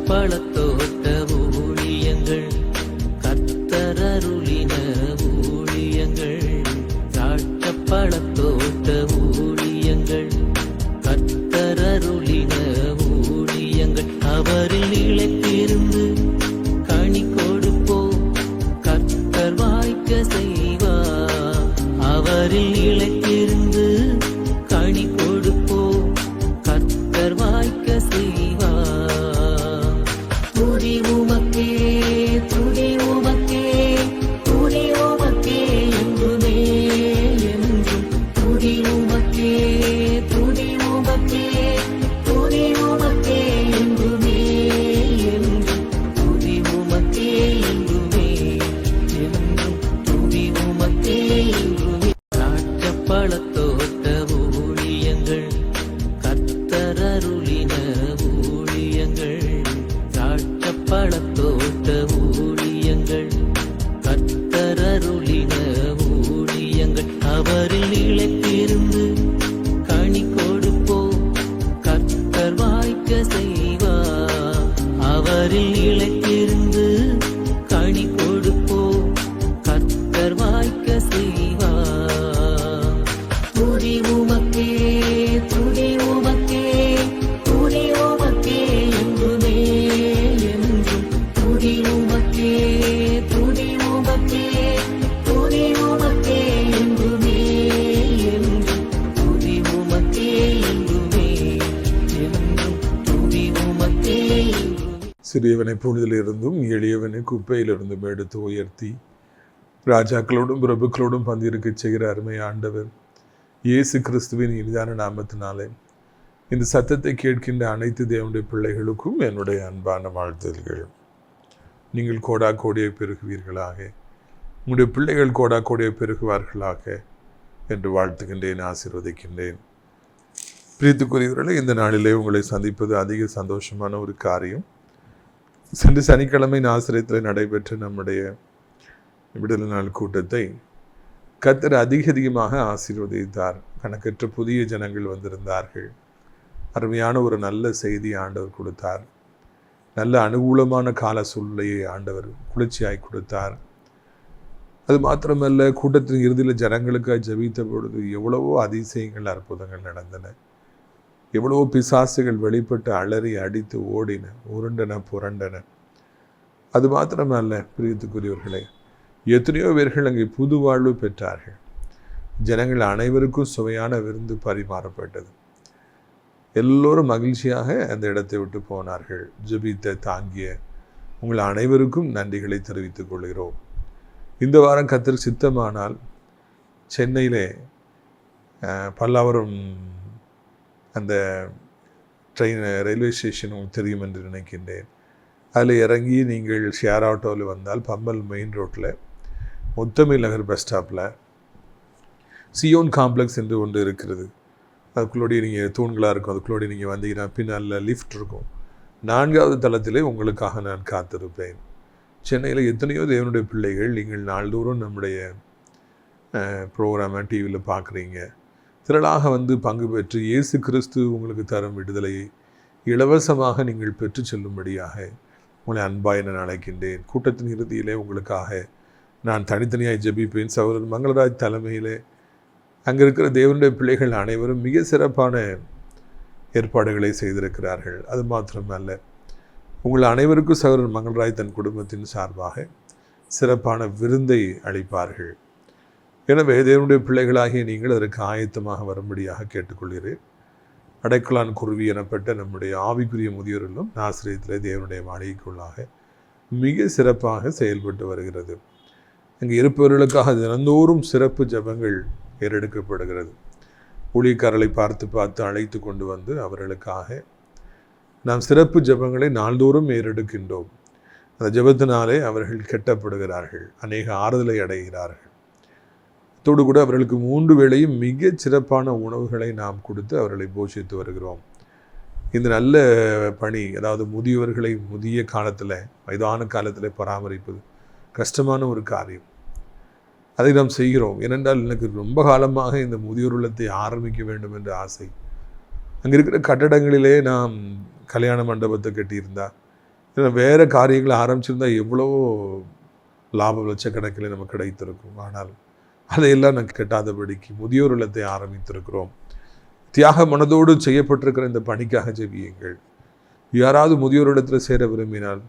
பழத்தோட்ட ஊழியங்கள் கத்தரருளின ஊழியங்கள் திராட்சை பழத்தோட்ட ஊழியங்கள் கத்தரருளின ஊழியங்கள் அவரில் நிலைத்திருந்து கனி கொடுப்போம் கத்தர் வாய்க்க செய்வார் அவரில் நிலைத்திருந்து கனி கொடுப்போம் கத்தர் வாய்க்க செய்வார் துதி உமக்கே துதி உமக்கே துதி உமக்கே என்றுமே என்றும் துதி உமக்கே துதி உமக்கே துதி உமக்கே என்றுமே என்றும் துதி உமக்கே என்றுமே என்றும் துதி உமக்கே என்றுமே திராட்சை பழத்தோட்ட ஊழியங்கள் கத்தரருளின ஊழியங்கள் திராட்சை பழத்தோட்ட ஊழியங்கள் கத்தரருளின ஊழியங்கள் அவரில் நிலைத்திருந்து கனி கொடுப்போம் கத்தர் வாய்க்க செய்வார் அவரில் நிலைத்திருந்து கனி கொடுப்போம் கத்தர் வாய்க்க செய்வார் துதி உமக்கே துதி உமக்கே துதி உமக்கே என்றுமே என்றும் துதி உமக்கே துதி உமக்கே துதி உமக்கே என்றுமே என்றும் துதி உமக்கே என்றுமே என்றும் துதி உமக்கே என்றுமே. சிறியவனை புனிதிலிருந்தும் எளியவனை குப்பையிலிருந்தும் எடுத்து உயர்த்தி ராஜாக்களோடும் பிரபுக்களோடும் பந்திருக்கச் செய்கிற அருமை ஆண்டவர் இயேசு கிறிஸ்துவின் இனிதான நாமத்தினாலே இந்த சத்தத்தை கேட்கின்ற அனைத்து தேவனுடைய பிள்ளைகளுக்கும் என்னுடைய அன்பான வாழ்த்துதல்கள். நீங்கள் கோடா கோடியை பெருகுவீர்களாக, உங்களுடைய பிள்ளைகள் கோடா கோடியை பெருகுவார்களாக என்று வாழ்த்துகின்றேன், ஆசீர்வதிக்கின்றேன். பிரியத்துக்குரியவர்களே, இந்த நாளிலே உங்களை சந்திப்பது அதிக சந்தோஷமான ஒரு காரியம். சென்று சனிக்கிழமை நாசரேத்தில் நடைபெற்ற நம்முடைய விடுதலை நாள் கூட்டத்தை கர்த்தர் அதிகமாக ஆசீர்வதித்தார். கணக்கற்ற புதிய ஜனங்கள் வந்திருந்தார்கள். அருமையான ஒரு நல்ல செய்தி ஆண்டவர் கொடுத்தார். நல்ல அனுகூலமான கால சூழ்நிலையை ஆண்டவர் குளிர்ச்சியாய் கொடுத்தார். அது மாத்திரமல்ல, கூட்டத்தின் இறுதியில் ஜனங்களுக்காக ஜெபித்த பொழுது எவ்வளவோ அதிசயங்கள் அற்புதங்கள் நடந்தன. எவ்வளவோ பிசாசுகள் வெளிப்பட்டு அலறி அடித்து ஓடின, உருண்டன புரண்டன. அது மாத்திரமல்ல பிரியத்துக்குரியவர்களே, எத்தனையோ பேர்கள் அங்கே புது வாழ்வு பெற்றார்கள். ஜனங்கள் அனைவருக்கும் சுவையான விருந்து பரிமாறப்பட்டது. எல்லோரும் மகிழ்ச்சியாக அந்த இடத்தை விட்டு போனார்கள். ஜெபித்த தாங்கிய உங்கள் அனைவருக்கும் நன்றிகளை தெரிவித்துக் கொள்கிறோம். இந்த வாரம் கர்த்தர் சித்தமானால் சென்னையிலே பல்லாவரம் அந்த ட்ரெயின் ரயில்வே ஸ்டேஷன் உங்களுக்கு தெரியும் என்று நினைக்கின்றேன். அதில் இறங்கி நீங்கள் ஷேர் ஆட்டோவில் வந்தால் பம்மல் மெயின் ரோட்டில் முத்தமிழ் நகர் பஸ் ஸ்டாப்பில் சியோன் காம்ப்ளெக்ஸ் என்று ஒன்று இருக்கிறது. அதுக்குள்ளோடைய நீங்கள் தூண்களாக இருக்கும். அதுக்குள்ளோடைய நீங்கள் வந்தீங்கன்னா பின்னால் லிஃப்ட் இருக்கும். 4வது தளத்திலே உங்களுக்காக நான் காத்திருப்பேன். சென்னையில் எத்தனையோ தேவனுடைய பிள்ளைகள் நீங்கள் நாள்தோறும் நம்முடைய ப்ரோக்ராமை டிவியில் பார்க்குறீங்க. திரளாக வந்து பங்கு பெற்று இயேசு கிறிஸ்து உங்களுக்கு தரும் விடுதலையை இலவசமாக நீங்கள் பெற்று செல்லும்படியாக உங்களை அன்பாய் நான் அழைக்கின்றேன். கூட்டத்தின் இறுதியிலே உங்களுக்காக நான் தனித்தனியாக ஜெபிப்பேன். சகோதரர் மங்களராஜ் தலைமையிலே அங்கே இருக்கிற தேவனுடைய பிள்ளைகள் அனைவரும் மிக சிறப்பான ஏற்பாடுகளை செய்திருக்கிறார்கள். அது மாத்திரமல்ல, உங்கள் அனைவருக்கும் சகோதரர் மங்களராஜ் தன் குடும்பத்தின் சார்பாக சிறப்பான விருந்தை அளிப்பார்கள். எனவே தேவனுடைய பிள்ளைகளாகிய நீங்கள் அதற்கு ஆயத்தமாக வரும்படியாக கேட்டுக்கொள்கிறேன். அடைக்கலான் குருவி எனப்பட்ட நம்முடைய ஆவிக்குரிய முதியோர்களும் நாசிரியத்தில் தேவனுடைய மாளிகைக்குள்ளாக மிக சிறப்பாக செயல்பட்டு வருகிறது. அங்கே இருப்பவர்களுக்காக தினந்தோறும் சிறப்பு ஜெபங்கள் ஏறெடுக்கப்படுகிறது. ஊழியக்காரர்களை பார்த்து அழைத்து கொண்டு வந்து அவர்களுக்காக நாம் சிறப்பு ஜெபங்களை நாள்தோறும் ஏறெடுக்கின்றோம். அந்த ஜெபத்தினாலே அவர்கள் கெட்டப்படுகிறார்கள், அநேக ஆறுதலை அடைகிறார்கள். அத்தோடு கூட அவர்களுக்கு 3 வேளையும் மிக சிறப்பான உணவுகளை நாம் கொடுத்து அவர்களை போஷித்து வருகிறோம். இந்த நல்ல பணி, அதாவது முதியவர்களை முதிய காலத்தில் வயதான காலத்தில் பராமரிப்பது கஷ்டமான ஒரு காரியம். அதை நாம் செய்கிறோம். ஏனென்றால் எனக்கு ரொம்ப காலமாக இந்த முதியோர் இல்லத்தை ஆரம்பிக்க வேண்டும் என்ற ஆசை. அங்கே இருக்கிற கட்டடங்களிலே நாம் கல்யாண மண்டபத்தை கட்டியிருந்தா ஏன்னா வேறு காரியங்களை ஆரம்பிச்சிருந்தால் எவ்வளவோ லாபம் லட்சக்கணக்கில் நமக்கு கிடைத்திருக்கும். ஆனால் அதையெல்லாம் நான் கெட்டாதபடிக்கு முதியோர் இல்லத்தை ஆரம்பித்திருக்கிறோம். தியாக மனதோடு செய்யப்பட்டிருக்கிற இந்த பணிக்காக ஜெபியுங்கள். யாராவது முதியோர் இல்லத்தில் சேர விரும்பினால்,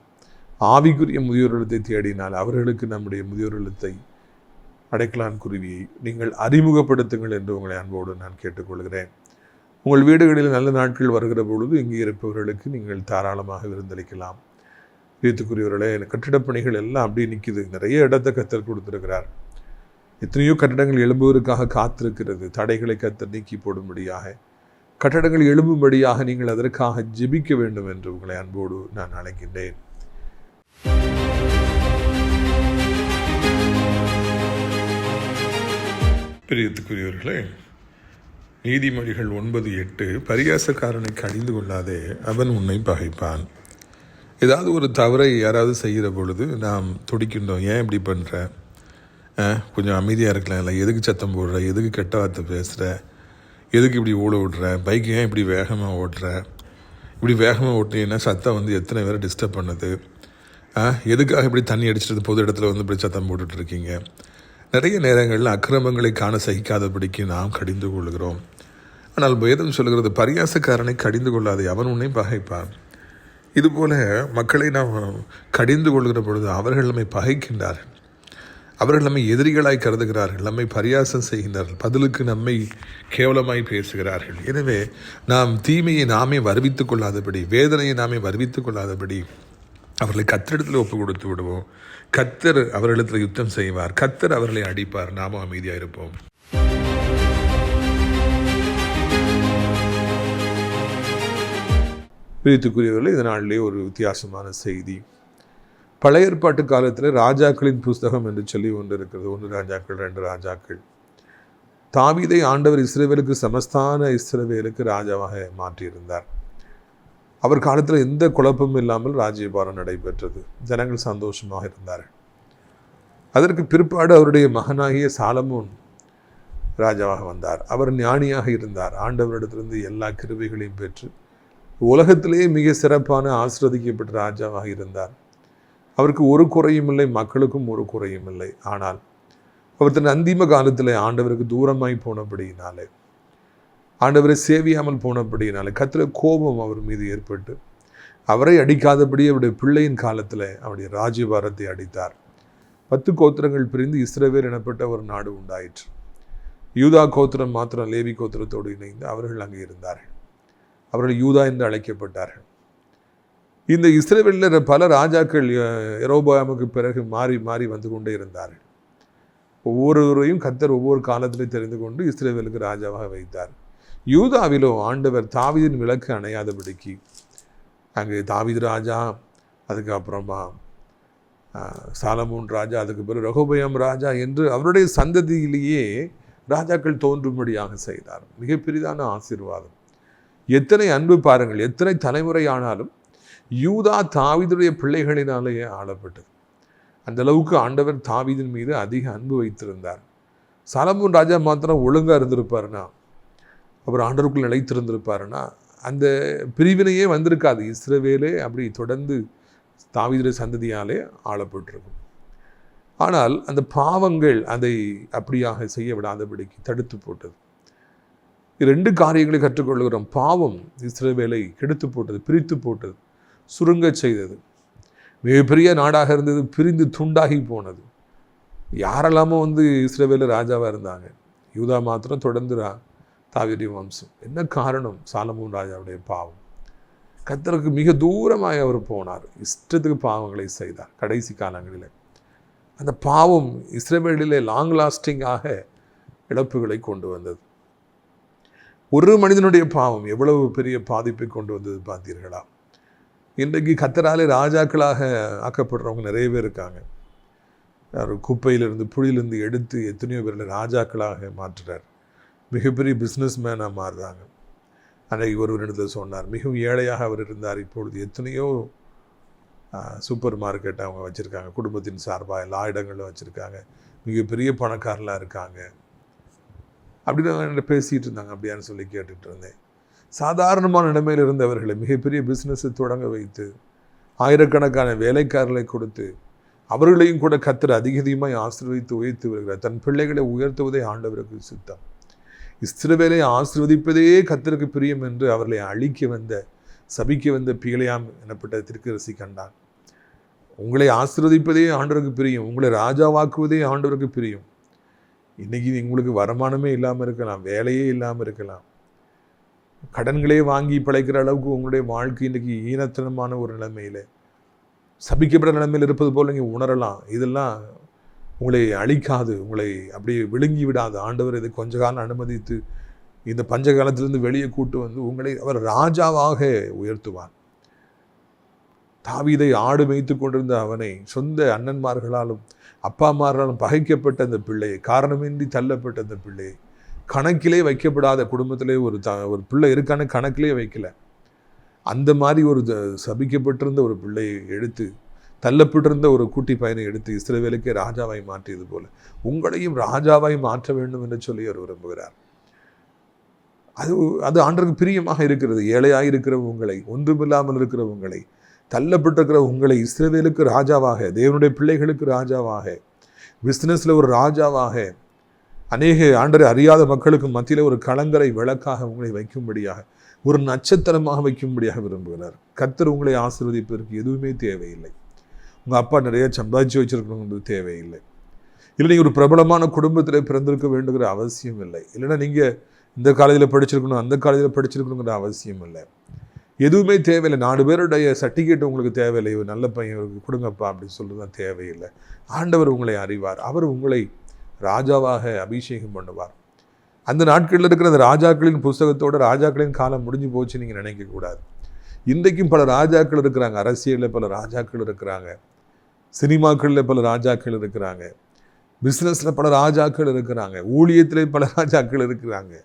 ஆவிக்குரிய முதியோர் இல்லத்தை தேடினால், அவர்களுக்கு நம்முடைய முதியோர் இல்லத்தை அடைக்கலான் குருவியை நீங்கள் அறிமுகப்படுத்துங்கள் என்று உங்களை அன்போடு நான் கேட்டுக்கொள்கிறேன். உங்கள் வீடுகளில் நல்ல நாட்கள் வருகிற பொழுது இங்கே இருப்பவர்களுக்கு நீங்கள் தாராளமாக விருந்தளிக்கலாம். வீட்டுக்குரியவர்களே, கட்டிடப் பணிகள் எல்லாம் அப்படி நிற்கிது. நிறைய இடத்தை கத்தர் கொடுத்திருக்கிறார். எத்தனையோ கட்டடங்கள் எழும்புவதற்காக காத்திருக்கிறது. தடைகளை கத்தர் நீக்கி போடும்படியாக, கட்டடங்கள் எழும்பும்படியாக நீங்கள் அதற்காக ஜெபிக்க வேண்டும் என்று உங்களை அன்போடு நான் அழைக்கின்றேன். பிரியத்துக்குரியவர்களே, நீதிமொழிகள் 9:8, பரியாசக்காரனை கடிந்து கொள்ளாதே, அவன் உன்னை பகைப்பான். ஏதாவது ஒரு தவறை யாராவது செய்கிற பொழுது நாம் துடிக்கின்றோம். ஏன் இப்படி பண்ணுற, கொஞ்சம் அமைதியாக இருக்கலாம், இல்லை எதுக்கு சத்தம் போடுற, எதுக்கு கெட்ட வார்த்தை பேசுகிற, எதுக்கு இப்படி ஓட விடுற, பைக்கு ஏன் இப்படி வேகமாக ஓட்டுற, இப்படி வேகமாக ஓட்டினீங்கன்னா சத்தம் வந்து எத்தனை பேரை டிஸ்டர்ப் பண்ணுது, எதுக்காக இப்படி தண்ணி அடிச்சிட்டு பொது இடத்துல வந்து இப்படி சத்தம் போட்டுட்ருக்கீங்க. நிறைய நேரங்களில் அக்கிரமங்களை காண சகிக்காதபடிக்கு நாம் கடிந்து கொள்கிறோம். ஆனால் வேதம் சொல்கிறது, பரியாசக்காரனை கடிந்து கொள்ளாதே, அவன் உன்னை பகைப்பான். இதுபோல் மக்களை நாம் கடிந்து கொள்கிற பொழுது அவர்கள் நம்மை பகைக்கின்றார்கள், அவர்கள் நம்மை எதிரிகளாய் கருதுகிறார்கள், நம்மை பரியாசம் செய்கின்றார்கள், பதிலுக்கு நம்மை கேவலமாய் பேசுகிறார்கள். எனவே நாம் தீமையை நாமே வருவித்துக் கொள்ளாதபடி, வேதனையை நாமே வருவித்துக் கொள்ளாதபடி அவர்களை கத்தரிடத்தில் ஒப்பு கொடுத்து விடுவோம். கத்தர் அவர்களிடத்தில் யுத்தம் செய்வார், கத்தர் அவர்களை அடிப்பார், நாமும் அமைதியாக இருப்போம். பிரித்துக்குரியவர்கள், இதனாலே ஒரு வித்தியாசமான செய்தி. பழைய ஏற்பாட்டு காலத்தில் ராஜாக்களின் புஸ்தகம் என்று சொல்லி ஒன்று இருக்கிறது. 1 ராஜாக்கள் 2 ராஜாக்கள். தாவீதை ஆண்டவர் இஸ்ரவேலுக்கு சமஸ்தான இஸ்ரவேலுக்கு ராஜாவாக மாற்றியிருந்தார். அவர் காலத்தில் எந்த குழப்பமும் இல்லாமல் ராஜ்யபாரம் நடைபெற்றது. ஜனங்கள் சந்தோஷமாக இருந்தார்கள். அதற்கு பிற்பாடு அவருடைய மகனாகிய சாலமோன் ராஜாவாக வந்தார். அவர் ஞானியாக இருந்தார். ஆண்டவரிடத்திலிருந்து எல்லா கிருபைகளையும் பெற்று உலகத்திலேயே மிக சிறப்பான ஆசீர்வதிக்கப்பட்ட ராஜாவாக இருந்தார். அவருக்கு ஒரு குறையும் இல்லை, மக்களுக்கும் ஒரு குறையும் இல்லை. ஆனால் அவர் தன் அந்திம காலத்தில் ஆண்டவருக்கு தூரமாய் போனபடியினாலே, ஆண்டவரை சேவியாமல் போனபடியினாலே கர்த்தருடைய கோபம் அவர் மீது ஏற்பட்டு அவரை அடிக்காதபடி அவருடைய பிள்ளையின் காலத்தில் அவருடைய ராஜ்யபாரத்தை அடித்தார். 10 கோத்திரங்கள் பிரிந்து இஸ்ரவேல் எனப்பட்ட ஒரு நாடு உண்டாயிற்று. யூதா கோத்திரம் மாத்திரம் லேவி கோத்திரத்தோடு இணைந்து அவர்கள் அங்கே இருந்தார்கள். அவர்கள் யூதா என்று அழைக்கப்பட்டார்கள். இந்த இஸ்ரவேலில் பல ராஜாக்கள் யெரொபெயாமுக்கு பிறகு மாறி மாறி வந்து கொண்டே இருந்தார்கள். ஒவ்வொருவரையும் கர்த்தர் ஒவ்வொரு காலத்திலையும் தெரிந்து கொண்டு இஸ்ரவேலுக்கு ராஜாவாக வைத்தார். யூதாவிலோ ஆண்டவர் தாவீதின் விளக்கு அணையாதபடிக்கு அங்கே தாவீது ராஜா, அதுக்கப்புறமா சாலமோன் ராஜா, அதுக்கு பிறகு ரெகொபெயாம் ராஜா என்று அவருடைய சந்ததியிலேயே ராஜாக்கள் தோன்றும்படியாக செய்தார். மிகப்பெரிதான ஆசீர்வாதம். எத்தனை அன்பு பாருங்கள், எத்தனை தலைமுறை ஆனாலும் யூதா தாவீதுடைய பிள்ளைகளினாலேயே ஆளப்பட்டது. அந்த அளவுக்கு ஆண்டவர் தாவீதின் மீது அதிக அன்பு வைத்திருந்தார். சாலமோன் ராஜா மாத்திரம் ஒழுங்காக இருந்திருப்பாருன்னா, அவர் ஆண்டவருக்குள் நிலைத்திருந்திருப்பாருன்னா அந்த பிரிவினையே வந்திருக்காது. இஸ்ரவேலே அப்படி தொடர்ந்து தாவீதுடைய சந்ததியாலே ஆளப்பட்டிருக்கும். ஆனால் அந்த பாவங்கள் அதை அப்படியாக செய்ய விடாதபடிக்கு தடுத்து போட்டது. 2 காரியங்களை கற்றுக்கொள்கிறோம். பாவம் இஸ்ரவேலை கெடுத்து போட்டது, பிரித்து போட்டது, சுருங்க செய்தது. மிகப்பெரிய நாடாக இருந்தது, பிரிந்து துண்டாகி போனது. யாரெல்லாமோ வந்து இஸ்ரவேலில் ராஜாவாக இருந்தாங்க, யூதா மாத்திரம் தொடர்ந்து தாவீது வம்சம். என்ன காரணம்? சாலமோன் ராஜாவுடைய பாவம். கர்த்தருக்கு மிக தூரமாக அவர் போனார், இஷ்டத்துக்கு பாவங்களை செய்தார். கடைசி காலங்களில் அந்த பாவம் இஸ்ரவேலிலே லாங் லாஸ்டிங்காக இழப்புகளை கொண்டு வந்தது. ஒரு மனிதனுடைய பாவம் எவ்வளவு பெரிய பாதிப்பை கொண்டு வந்தது பார்த்தீர்களா? இன்றைக்கு கர்த்தராலே ராஜாக்களாக ஆக்கப்படுறவங்க நிறைய பேர் இருக்காங்க. குப்பையிலிருந்து புழியிலிருந்து எடுத்து எத்தனையோ பேரில் ராஜாக்களாக மாற்றுறார். மிகப்பெரிய பிஸ்னஸ் மேனாக மாறுறாங்க. அன்றைக்கு ஒருவர் இடத்துல சொன்னார், மிகவும் ஏழையாக அவர் இருந்தார், இப்பொழுது எத்தனையோ சூப்பர் மார்க்கெட் அவங்க வச்சுருக்காங்க, குடும்பத்தின் சார்பாக எல்லா இடங்களும் வச்சுருக்காங்க, மிகப்பெரிய பணக்காரலாம் இருக்காங்க அப்படின்னு பேசிகிட்டு இருந்தாங்க. அப்படியான்னு சொல்லி கேட்டுட்டு இருந்தேன். சாதாரணமான நிலைமையில் இருந்தவர்களை மிகப்பெரிய பிஸ்னஸை தொடங்க வைத்து ஆயிரக்கணக்கான வேலைக்காரர்களை கொடுத்து அவர்களையும் கூட கர்த்தர் அதிகமாய் ஆசீர்வதித்து உயர்த்தி வருகிறார். தன் பிள்ளைகளை உயர்த்துவதே ஆண்டவருக்கு சித்தம். இஸ்ரவேலை ஆசீர்வதிப்பதே கர்த்தருக்கு பிரியம் என்று அவர்களை அழிக்க வந்த சபிக்க வந்த பிலேயாம் எனப்பட்ட தீர்க்கதரிசி கண்டான். உங்களை ஆசீர்வதிப்பதே ஆண்டவருக்கு பிரியம், உங்களை ராஜாவாக்குவதே ஆண்டவருக்கு பிரியம். இன்னைக்கு உங்களுக்கு வருமானமே இல்லாமல் இருக்கலாம், வேலையே இல்லாமல் இருக்கலாம், கடன்களே வாங்கி பிழைக்கிற அளவுக்கு உங்களுடைய வாழ்க்கை இன்றைக்கி ஈனத்தனமான ஒரு நிலைமையில் சபிக்கப்பட்ட நிலைமையில் இருப்பது போல் நீங்கள் உணரலாம். இதெல்லாம் உங்களை அழிக்காது, உங்களை அப்படியே விழுங்கி விடாது. ஆண்டவர் இதை கொஞ்ச காலம் அனுமதித்து இந்த பஞ்ச காலத்திலிருந்து வெளியே கூட்டு வந்து உங்களை அவர் ராஜாவாக உயர்த்துவார். தாவீதை ஆடு மேய்த்து கொண்டிருந்த அவனை சொந்த அண்ணன்மார்களாலும் அப்பாமார்களாலும் பகைக்கப்பட்ட அந்த பிள்ளையை, காரணமின்றி தள்ளப்பட்ட அந்த பிள்ளையை, கணக்கிலே வைக்கப்படாத குடும்பத்திலே ஒரு பிள்ளை இருக்கான கணக்கிலே வைக்கல, அந்த மாதிரி ஒரு சபிக்கப்பட்டிருந்த ஒரு பிள்ளையை எடுத்து, தள்ளப்பட்டிருந்த ஒரு குட்டி பையனை எடுத்து இஸ்ரவேலுக்கே ராஜாவாய் மாற்றியது போல உங்களையும் ராஜாவாய் மாற்ற வேண்டும் என்று சொல்லி அவர் விரும்புகிறார். அது ஆண்டவருக்கு பிரியமாக இருக்கிறது. ஏழையாக இருக்கிற உங்களை, ஒன்றுமில்லாமல் இருக்கிற உங்களை, தள்ளப்பட்டிருக்கிற உங்களை இஸ்ரவேலுக்கு ராஜாவாக, தேவனுடைய பிள்ளைகளுக்கு ராஜாவாக, பிஸ்னஸில் ஒரு ராஜாவாக, அநேக ஆண்டரை அறியாத மக்களுக்கு மத்தியில் ஒரு கலங்கரை விளக்காக உங்களை வைக்கும்படியாக, ஒரு நட்சத்திரமாக வைக்கும்படியாக விரும்புகிறார். கர்த்தர் உங்களை ஆசீர்வதிப்பதற்கு எதுவுமே தேவையில்லை. உங்கள் அப்பா நிறைய சம்பாதிச்சு வச்சிருக்கணுங்கிறது தேவையில்லை. இல்லை நீங்கள் ஒரு பிரபலமான குடும்பத்தில் பிறந்திருக்க வேண்டுங்கிற அவசியம் இல்லை. இல்லைன்னா நீங்கள் இந்த காலேஜில் படிச்சிருக்கணும், அந்த காலேஜில் படிச்சிருக்கணுங்கிற அவசியம் இல்லை. எதுவுமே தேவையில்லை. 4 பேருடைய சர்டிஃபிகேட் உங்களுக்கு தேவையில்லை. ஒரு நல்ல பையன் கொடுங்கப்பா அப்படின்னு சொல்கிறது தான் தேவையில்லை. ஆண்டவர் உங்களை அறிவார். அவர் உங்களை ராஜாவாக அபிஷேகம் பண்ணுவார். அந்த நாட்களில் இருக்கிற அந்த ராஜாக்களின் புஸ்தகத்தோட ராஜாக்களின் காலம் முடிஞ்சு போச்சு நீங்கள் நினைக்கக்கூடாது. இன்றைக்கும் பல ராஜாக்கள் இருக்கிறாங்க. அரசியலில் பல ராஜாக்கள் இருக்கிறாங்க, சினிமாக்களில் பல ராஜாக்கள் இருக்கிறாங்க, பிஸ்னஸில் பல ராஜாக்கள் இருக்கிறாங்க, ஊழியத்திலே பல ராஜாக்கள் இருக்கிறாங்க.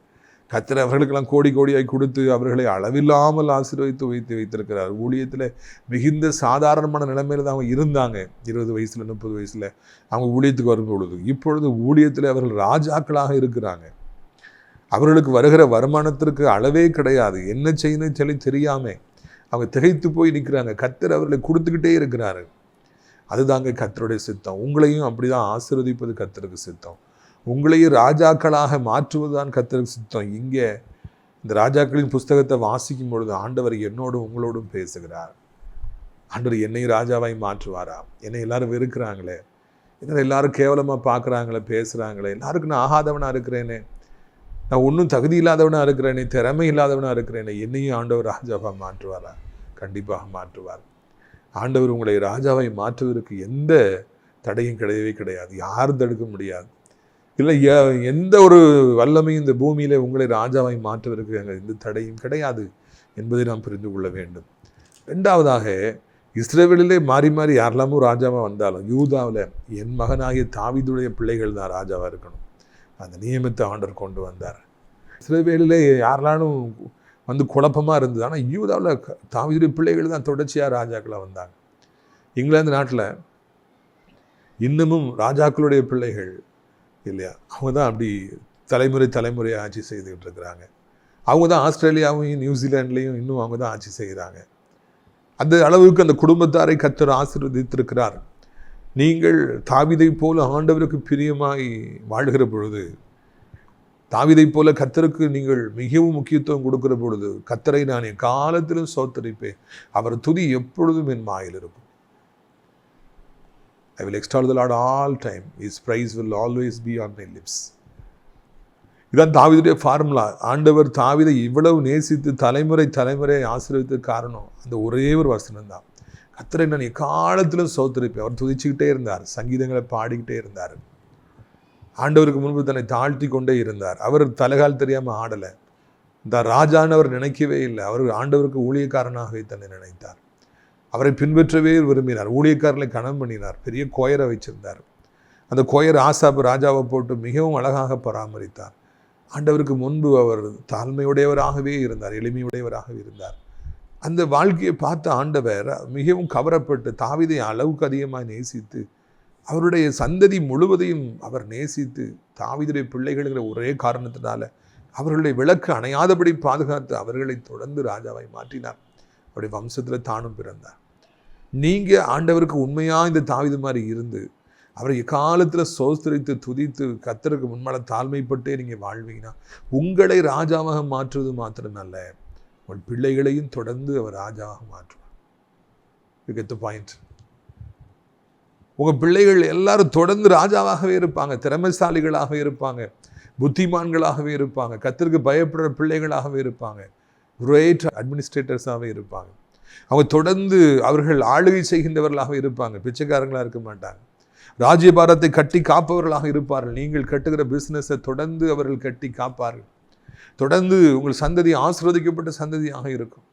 கர்த்தர் அவர்களுக்கெல்லாம் கோடி கோடியாய் கொடுத்து அவர்களை அளவில்லாமல் ஆசீர்வதித்து வைத்திருக்கிறார். ஊழியத்தில் மிகுந்த சாதாரணமான நிலைமையில் தான் அவங்க இருந்தாங்க. 20 வயசில் 30 வயசில் அவங்க ஊழியத்துக்கு வரும்பொழுது, இப்பொழுது ஊழியத்தில் அவர்கள் ராஜாக்களாக இருக்கிறாங்க. அவர்களுக்கு வருகிற வருமானத்திற்கு அளவே கிடையாது. என்ன செய்யணும்னு சொல்லி தெரியாமல் அவங்க திகைத்து போய் நிற்கிறாங்க. கர்த்தர் அவர்களை கொடுத்துக்கிட்டே இருக்கிறாரு. அதுதாங்க கர்த்தருடைய சித்தம். உங்களையும் அப்படி தான் ஆசீர்வதிப்பது கர்த்தருக்கு சித்தம். உங்களையும் ராஜாக்களாக மாற்றுவதுதான் கர்த்தருக்கு சித்தம். இங்கே இந்த ராஜாக்களின் புஸ்தகத்தை வாசிக்கும் பொழுது ஆண்டவர் என்னோடும் உங்களோடும் பேசுகிறார். ஆண்டவர் என்னை ராஜாவாய் மாற்றுவாரா? என்னை எல்லாரும் வெறுக்கிறாங்களே, என்ன எல்லாரும் கேவலமாக பார்க்குறாங்களே, பேசுகிறாங்களே, எல்லாருக்கும் நான் ஆகாதவனாக இருக்கிறேனே, நான் ஒன்றும் தகுதி இல்லாதவனாக இருக்கிறேனே, திறமை இல்லாதவனாக இருக்கிறேனே, என்னையும் ஆண்டவர் ராஜாவாக மாற்றுவாரா? கண்டிப்பாக மாற்றுவார். ஆண்டவர் உங்களை ராஜாவை மாற்றுவதற்கு எந்த தடையும் கிடையவே கிடையாது. யாரும் தடுக்க முடியாது. இல்லை எந்த ஒரு வல்லமையும் இந்த பூமியில் உங்களை ராஜாவை மாற்றுவதற்கு அங்கே எந்த தடையும் கிடையாது என்பதை நாம் புரிந்து கொள்ள வேண்டும். 2வதாக, இஸ்ரவேலிலே மாறி மாறி யாரெல்லாமோ ராஜாவாக வந்தாலும் யூதாவில் என் மகனாகிய தாவீதுடைய பிள்ளைகள் தான் ராஜாவாக இருக்கணும். அந்த நியமத்தை ஆண்டவர் கொண்டு வந்தார். இஸ்ரவேலிலே யாரெல்லாலும் வந்து குழப்பமாக இருந்தது. ஆனால் யூதாவில் தாவீதுடைய பிள்ளைகள் தான் தொடர்ச்சியாக ராஜாக்களாக வந்தாங்க. இங்கிலாந்து நாட்டில் இன்னமும் ராஜாக்களுடைய பிள்ளைகள் இல்லையா, அவங்க தான் அப்படி தலைமுறையாக ஆட்சி செய்துக்கிட்டு இருக்கிறாங்க. அவங்க தான் ஆஸ்திரேலியாவையும் நியூசிலாண்ட்லேயும் இன்னும் அவங்க தான் ஆட்சி செய்கிறாங்க. அந்த அளவுக்கு அந்த குடும்பத்தாரை கர்த்தர் ஆசீர்வதித்திருக்கிறார். நீங்கள் தாவீதை போல ஆண்டவருக்கு பிரியமாய் வாழ்கிற பொழுது, தாவீதை போல கர்த்தருக்கு நீங்கள் மிகவும் முக்கியத்துவம் கொடுக்கிற பொழுது, கர்த்தரை நான் என் காலத்திலும் ஸ்தோத்தரிப்பேன், அவர் துதி எப்பொழுதும் என் வாயில் இருக்கும். I will extol the Lord all time. His praise will always be on my lips. இதான் தாவீதுடைய ஃபார்முலா. ஆண்டவர் தாவீதை இவ்வளவு நேசித்து தலைமுறை ஆசீர்வதித்த காரணம் அந்த ஒரே ஒரு வசனம் தான். கர்த்தரை நான் எக்காலத்திலும் ஸ்தோத்திரிப்பேன். அவர் துதிச்சுக்கிட்டே இருந்தார், சங்கீதங்களை பாடிக்கிட்டே இருந்தார், ஆண்டவருக்கு முன்பு தன்னை தாழ்த்தி கொண்டே இருந்தார். அவர் தலைகால் தெரியாமல் ஆடலை. இந்த ராஜானவர் நினைக்கவே இல்லை. அவர் ஆண்டவருக்கு ஊழியக்காரனாகவே தன்னை நினைத்தார். அவரை பின்பற்றவே விரும்பினார். ஊழியக்காரர்களை கனம் பண்ணினார். பெரிய கோயரை வச்சிருந்தார். அந்த கோயர் ஆசாப் ராஜாவை போட்டு மிகவும் அழகாக பராமரித்தார். ஆண்டவருக்கு முன்பு அவர் தாழ்மையுடையவராகவே இருந்தார், எளிமையுடையவராகவே இருந்தார். அந்த வாழ்க்கையை பார்த்த ஆண்டவர் மிகவும் கவரப்பட்டு தாவீதை அளவுக்கு அதிகமாக நேசித்து, அவருடைய சந்ததி முழுவதையும் அவர் நேசித்து, தாவீதுடைய பிள்ளைகளுங்கிற ஒரே காரணத்தினால அவர்களுடைய விளக்கு அணையாதபடி பாதுகாத்து அவர்களை தொடர்ந்து ராஜாவாய் மாற்றினார். அவருடைய வம்சத்தில் தானும் பிறந்தார். நீங்கள் ஆண்டவருக்கு உண்மையாக இந்த தாவீது மாதிரி இருந்து அவரை எக்காலத்தில் சோஸ்திரித்து துதித்து கர்த்தருக்கு முன்மால தாழ்மைப்பட்டே நீங்கள் வாழ்வீங்கன்னா உங்களை ராஜாவாக மாற்றுவது மாத்திரமல்ல, உங்கள் பிள்ளைகளையும் தொடர்ந்து அவர் ராஜாவாக மாற்றுவார். You get the point. உங்கள் பிள்ளைகள் எல்லாரும் தொடர்ந்து ராஜாவாகவே இருப்பாங்க, திறமைசாலிகளாகவே இருப்பாங்க, புத்திமான்களாகவே இருப்பாங்க, கர்த்தருக்கு பயப்படுற பிள்ளைகளாகவே இருப்பாங்க, கிரேட் அட்மினிஸ்ட்ரேட்டர்ஸாகவே இருப்பாங்க. அவங்க தொடர்ந்து அவர்கள் ஆளுகை செய்கின்றவர்களாக இருப்பாங்க, பிச்சைக்காரங்களாக இருக்க மாட்டாங்க. ராஜ்யபாரத்தை கட்டி காப்பவர்களாக இருப்பார்கள். நீங்கள் கட்டுகிற பிஸ்னஸை தொடர்ந்து அவர்கள் கட்டி காப்பார்கள். தொடர்ந்து உங்கள் சந்ததி ஆசீர்வதிக்கப்பட்ட சந்ததியாக இருக்கும்.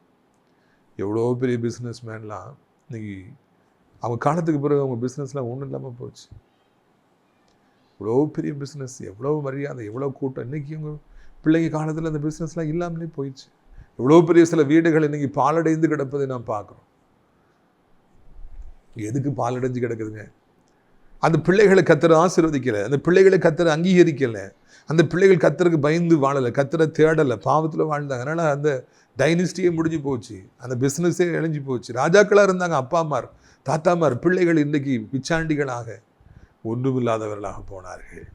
எவ்வளோ பெரிய பிஸ்னஸ் மேன்லாம் இன்னைக்கு அவங்க காலத்துக்கு பிறகு அவங்க பிஸ்னஸ்லாம் ஒன்றும் இல்லாமல் போச்சு. எவ்வளோ பெரிய பிஸ்னஸ், எவ்வளோ மரியாதை, எவ்வளோ கூட்டம். இன்றைக்கி உங்கள் பிள்ளைங்க காலத்தில் அந்த பிஸ்னஸ்லாம் இல்லாமலே போயிடுச்சு. எவ்வளோ பெரிய சில வீடுகள் இன்றைக்கி பாலடைந்து கிடப்பதை நாம் பார்க்குறோம். எதுக்கு பாலடைஞ்சு கிடக்குதுங்க? அந்த பிள்ளைகளை கர்த்தர் ஆசீர்வதிக்கலை, அந்த பிள்ளைகளை கர்த்தர் அங்கீகரிக்கலை, அந்த பிள்ளைகள் கர்த்தருக்கு பயந்து வாழலை, கர்த்தரை தேடலை, பாவத்தில் வாழ்ந்தாங்க. அதனால் அந்த டைனிஸ்டியே முடிஞ்சு போச்சு, அந்த பிஸ்னஸே இழைஞ்சி போச்சு. ராஜாக்களாக இருந்தாங்க அப்பாமார் தாத்தாமார், பிள்ளைகள் இன்றைக்கி பிச்சாண்டிகளாக ஒன்றுமில்லாதவர்களாக போனார்கள்.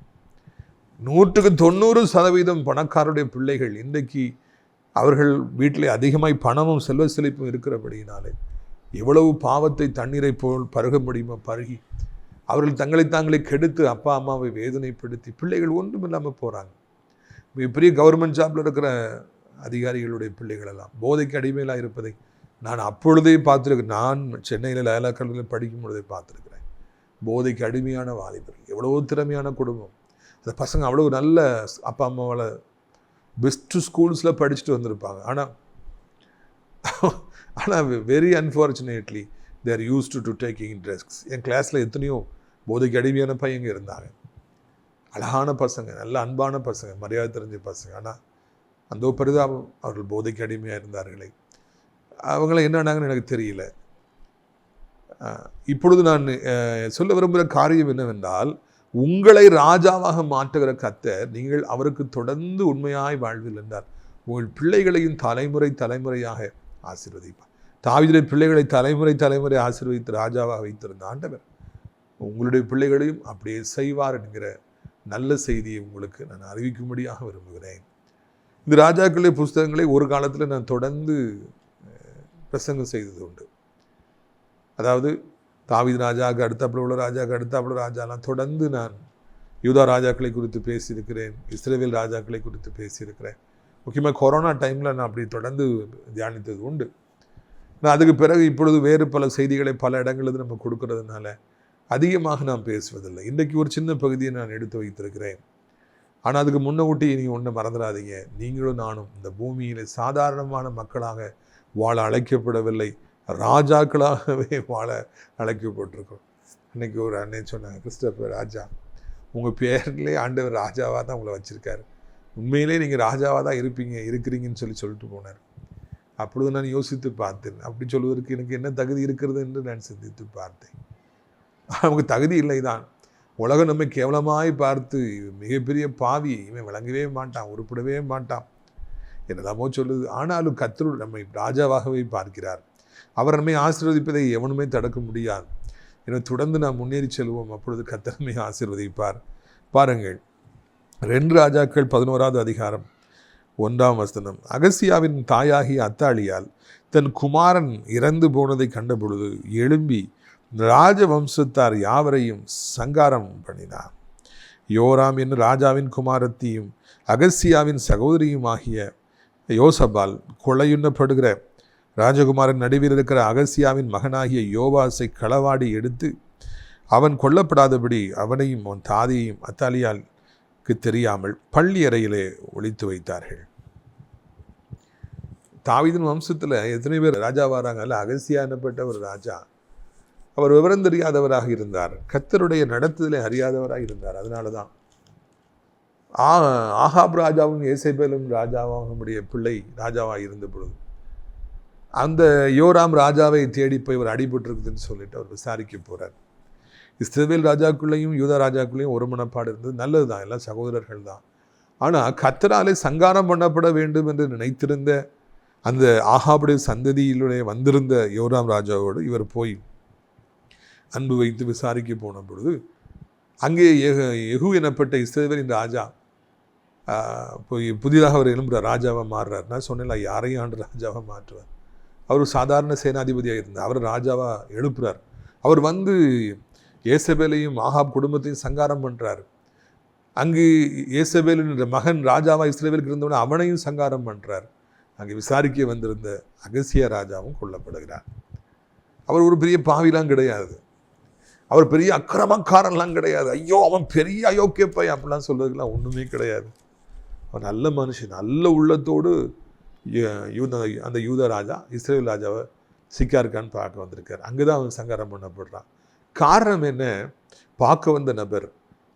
190% பணக்காரருடைய பிள்ளைகள் இன்றைக்கு அவர்கள் வீட்டில் அதிகமாய் பணமும் செல்வ செழிப்பும் இருக்கிறபடியினாலே எவ்வளவு பாவத்தை தண்ணீரை போல் பருக முடியுமோ பருகி அவர்கள் தங்களை தாங்களே கெடுத்து அப்பா அம்மாவை வேதனைப்படுத்தி பிள்ளைகள் ஒன்றும் இல்லாமல் போகிறாங்க. பெரிய கவர்மெண்ட் ஜாப்பில் இருக்கிற அதிகாரிகளுடைய பிள்ளைகளெல்லாம் போதைக்கு அடிமையிலாக இருப்பதை நான் அப்பொழுதே பார்த்துருக்கேன். நான் சென்னையில் லயலா கல்லூரியில் படிக்கும் பொழுதே பார்த்துருக்கிறேன். போதைக்கு அடிமையான வாலிபர்கள், எவ்வளோ திறமையான குடும்பம், அந்த பசங்க அவ்வளோ நல்ல அப்பா அம்மாவால் பெஸ்ட்டு ஸ்கூல்ஸில் படிச்சுட்டு வந்திருப்பாங்க. ஆனால் very unfortunately there used to taking drugs. என் கிளாஸில் எத்தனையோ போதைக்கு அடிமையான பையங்க இருந்தாங்க. அழகான பசங்க, நல்ல அன்பான பசங்க, மரியாதை தெரிஞ்ச பசங்க. ஆனால் அந்த பரிதாபம், அவர்கள் போதைக்கு அடிமையாக இருந்தார்களே. அவங்கள என்ன ஆனாங்கன்னு எனக்கு தெரியல. இப்பொழுது நான் சொல்ல விரும்புகிற காரியம் என்னவென்றால், உங்களை ராஜாவாக மாற்றுகிற கர்த்தர் நீங்கள் அவருக்கு தொடர்ந்து உண்மையாய் வாழ்வில் என்றார் உங்கள் பிள்ளைகளையும் தலைமுறை தலைமுறையாக ஆசீர்வதிப்பார். தாவீதுடைய பிள்ளைகளை தலைமுறை தலைமுறை ஆசீர்வதித்து ராஜாவாக வைத்திருந்த ஆண்டவர் உங்களுடைய பிள்ளைகளையும் அப்படியே செய்வார் என்கிற நல்ல செய்தியை உங்களுக்கு நான் அறிவிக்கும்படியாக விரும்புகிறேன். இந்த ராஜாக்களுடைய புஸ்தகங்களை ஒரு காலத்தில் நான் தொடர்ந்து பிரசங்கம் செய்தது உண்டு. அதாவது தாவீது ராஜாவுக்கு அடுத்தாப்புல உள்ள ராஜாவுக்கு அடுத்தாப்புல ராஜாலாம் தொடர்ந்து நான் யூதா ராஜாக்களை குறித்து பேசியிருக்கிறேன், இஸ்ரவேல் ராஜாக்களை குறித்து பேசியிருக்கிறேன். முக்கியமாக கொரோனா டைமில் நான் அப்படி தொடர்ந்து தியானித்தது உண்டு. நான் அதுக்கு பிறகு இப்பொழுது வேறு பல செய்திகளை பல இடங்களில் நம்ம கொடுக்கறதுனால அதிகமாக நான் பேசுவதில்லை. இன்றைக்கு ஒரு சின்ன பகுதியை நான் எடுத்து வைத்திருக்கிறேன். ஆனால் அதுக்கு முன்னூட்டி நீங்கள் ஒன்றை மறந்துடாதீங்க, நீங்களும் நானும் இந்த பூமியில் சாதாரணமான மக்களாக வாழ அழைக்கப்படவில்லை, ராஜாக்களாகவே வாழ அழைக்கப்பட்டிருக்கோம். அன்றைக்கி ஒரு அண்ணன் சொன்னாங்க, கிறிஸ்டோபர் ராஜா, உங்கள் பேர்லேயே ஆண்டவர் ராஜாவாக தான் உங்களை வச்சுருக்காரு, உண்மையிலே நீங்கள் ராஜாவாக தான் இருக்கிறீங்கன்னு சொல்லிட்டு போனார். அப்பொழுது நான் யோசித்து பார்த்தேன், அப்படி சொல்வதற்கு எனக்கு என்ன தகுதி இருக்கிறது என்று நான் சிந்தித்து பார்த்தேன். நமக்கு தகுதி இல்லை தான். உலகம் நம்மை கேவலமாய் பார்த்து மிகப்பெரிய பாவி, இவன் விளங்கவே மாட்டான், உருப்படவே மாட்டான் என்னதாமோ சொல்லுது. ஆனாலும் கர்த்தர் நம்மை ராஜாவாகவே பார்க்கிறார். அவர் நம்மை ஆசீர்வதிப்பதை எவனுமே தடுக்க முடியாது. எனவே தொடர்ந்து நாம் முன்னேறி செல்வோம், அப்பொழுது கர்த்தர் நம்மை ஆசீர்வதிப்பார். பாருங்கள், 2 ராஜாக்கள் 11வது அதிகாரம் 1ஆம் வசனம். அகசியாவின் தாயாகிய அத்தாளியால் தன் குமாரன் இறந்து போனதை கண்டபொழுது எழும்பி ராஜவம்சத்தார் யாவரையும் சங்காரம் பண்ணினார். யோராம் என்னும் ராஜாவின் குமாரத்தியும் அகசியாவின் சகோதரியும் ஆகிய யோசபால் கொலையுண்ணப்படுகிற ராஜகுமாரன் நடுவில் இருக்கிற அகசியாவின் மகனாகிய யோவாசை களவாடி எடுத்து அவன் கொல்லப்படாதபடி அவனையும் அவன் தாதியையும் அத்தாலியாலுக்கு தெரியாமல் பள்ளி அறையிலே ஒளித்து வைத்தார்கள். தாவீதின் வம்சத்தில் எத்தனை பேர் ராஜா வராங்க? அல்ல, அகசியா என்னப்பட்ட ஒரு ராஜா, அவர் விவரம் தெரியாதவராக இருந்தார், கர்த்தருடைய நடத்துதலை அறியாதவராக இருந்தார். அதனால தான் ஆகாப் ராஜாவும் ஏசேபேலும் ராஜாவும் நம்முடைய பிள்ளை ராஜாவாக இருந்த பொழுது அந்த யோராம் ராஜாவை தேடி போய் ஒரு அடிபட்டுருக்குதுன்னு சொல்லிட்டு அவர் விசாரிக்க போகிறார். இஸ்ரவேல் ராஜாக்குள்ளேயும் யூதா ராஜாக்குள்ளேயும் ஒரு மனப்பாடு இருந்தது, நல்லது தான், எல்லாம் சகோதரர்கள் தான். ஆனால் கர்த்தராலே சங்காரம் பண்ணப்பட வேண்டும் என்று நினைத்திருந்த அந்த ஆகாபுடைய சந்ததியிலுடைய வந்திருந்த யோராம் ராஜாவோடு இவர் போய் அன்பு வைத்து விசாரிக்க போன பொழுது அங்கே யெகூ எனப்பட்ட இஸ்ரவேலின் ராஜா போய் புதிதாக அவர் எழும்புற ராஜாவாக மாறுறார். நான் சொன்னேன் யாரையும் ஆண்டு ராஜாவாக மாற்றுவார். அவர் சாதாரண சேனாதிபதியாக இருந்தார். அவர் ராஜாவாக எழுப்புறார். அவர் வந்து ஏசபேலையும் ஆகாப் குடும்பத்தையும் சங்காரம் பண்ணுறார். அங்கு ஏசபேலின் மகன் ராஜாவாக இஸ்ரவேலுக்கு இருந்தவன அவனையும் சங்காரம் பண்ணுறார். அங்கே விசாரிக்க வந்திருந்த அகசியா ராஜாவும் கொல்லப்படுகிறார். அவர் ஒரு பெரிய பாவிலாம் கிடையாது, அவர் பெரிய அக்கிரமக்காரன்லாம் கிடையாது, ஐயோ அவன் பெரிய அயோக்கிய பையன் அப்படிலாம் சொல்றதுக்கெல்லாம் ஒன்றுமே கிடையாது. அவன் நல்ல மனுஷன், நல்ல உள்ளத்தோடு அந்த யூத ராஜா இஸ்ரேல் ராஜாவை சிக்காருக்கான்னு பார்க்க வந்திருக்கார். அங்கே தான் அவன் சங்காரம் பண்ணப்படுறான். காரணம் என்ன? பார்க்க வந்த நபர்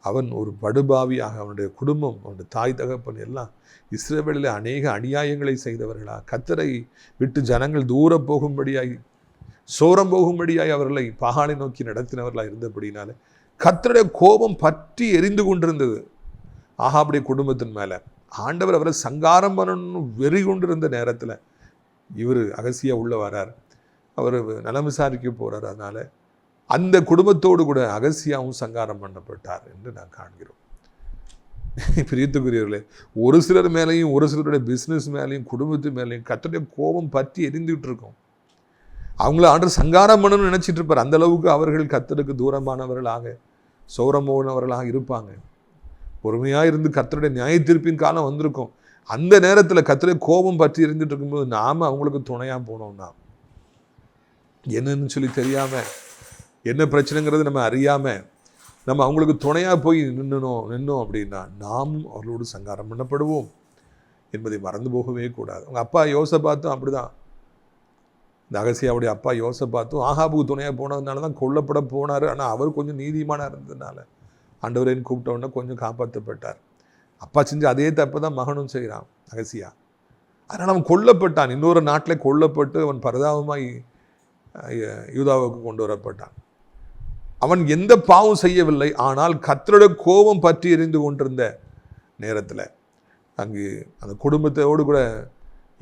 அவன் ஒரு படுபாவியாக, அவனுடைய குடும்பம், அவனுடைய தாய் தகப்பன் எல்லாம் இஸ்ரவேலில் அநேக அநியாயங்களை செய்தவர்களா, கர்த்தரை விட்டு ஜனங்கள் தூர போகும்படியாய், சோரம் போகும்படியாய் அவர்களை பாகாலை நோக்கி நடத்தினவர்களாக இருந்தபடினால கர்த்தருடைய கோபம் பற்றி எரிந்து கொண்டிருந்தது ஆகாபுடைய குடும்பத்தின் மேலே. ஆண்டவர் அவரை சங்காரம் பண்ணணும்னு வெறி கொண்டிருந்த நேரத்தில் இவர் அகசியா உள்ள வரார். அவர் நலம் விசாரிக்க போகிறார். அதனால அந்த குடும்பத்தோடு கூட அகசியாவும் சங்காரம் பண்ணப்பட்டார் என்று நான் காண்கிறோம். பிரியத்துக்குரியவர்களே, ஒரு சிலர் மேலேயும் ஒரு சிலருடைய பிஸ்னஸ் மேலேயும் குடும்பத்து மேலேயும் கர்த்தருடைய கோபம் பற்றி எரிந்துகிட்டு இருக்கும். அவங்கள ஆண்டவர் சங்காரம் பண்ணணும்னு நினைச்சிட்டு இருப்பார். அந்த அளவுக்கு அவர்கள் கர்த்தருக்கு தூரமானவர்களாக, சௌரமோனவர்களாக இருப்பாங்க. பொறுமையாக இருந்து கர்த்தருடைய நியாய தீர்ப்பின் காலம் வந்திருக்கும். அந்த நேரத்தில் கர்த்தருடைய கோபம் பற்றி இருந்துட்டு இருக்கும்போது நாம் அவங்களுக்கு துணையாக போனோம்னா, என்னன்னு சொல்லி தெரியாமல், என்ன பிரச்சனைங்கிறது நம்ம அறியாமல் நம்ம அவங்களுக்கு துணையாக போய் நின்னோம் அப்படின்னா நாமும் அவர்களோடு சங்காரம் பண்ணப்படுவோம் என்பதை மறந்து போகவே கூடாது. அவங்க அப்பா யோசபாத்தும் அப்படிதான். இந்த அகசியாவுடைய அப்பா யோசபாத்தும் ஆகாபுக்கு துணையாக போனதுனால தான் கொல்லப்பட போனார். ஆனால் அவர் கொஞ்சம் நீதிமானாக இருந்ததுனால ஆண்டவரேன்னு கூப்பிட்டவுடனே கொஞ்சம் காப்பாற்றப்பட்டார். அப்பா செஞ்சு அதே தப்பு தான் மகனும் செய்கிறான் அகசியா. அதனால் அவன் கொல்லப்பட்டான். இன்னொரு நாட்டில் கொல்லப்பட்டு அவன் பரிதாபமாய் யூதாவுக்கு கொண்டு வரப்பட்டான். அவன் எந்த பாவம் செய்யவில்லை. ஆனால் கர்த்தருடைய கோபம் பற்றி எரிந்து கொண்டிருந்த நேரத்தில் அங்கு அந்த குடும்பத்தோடு கூட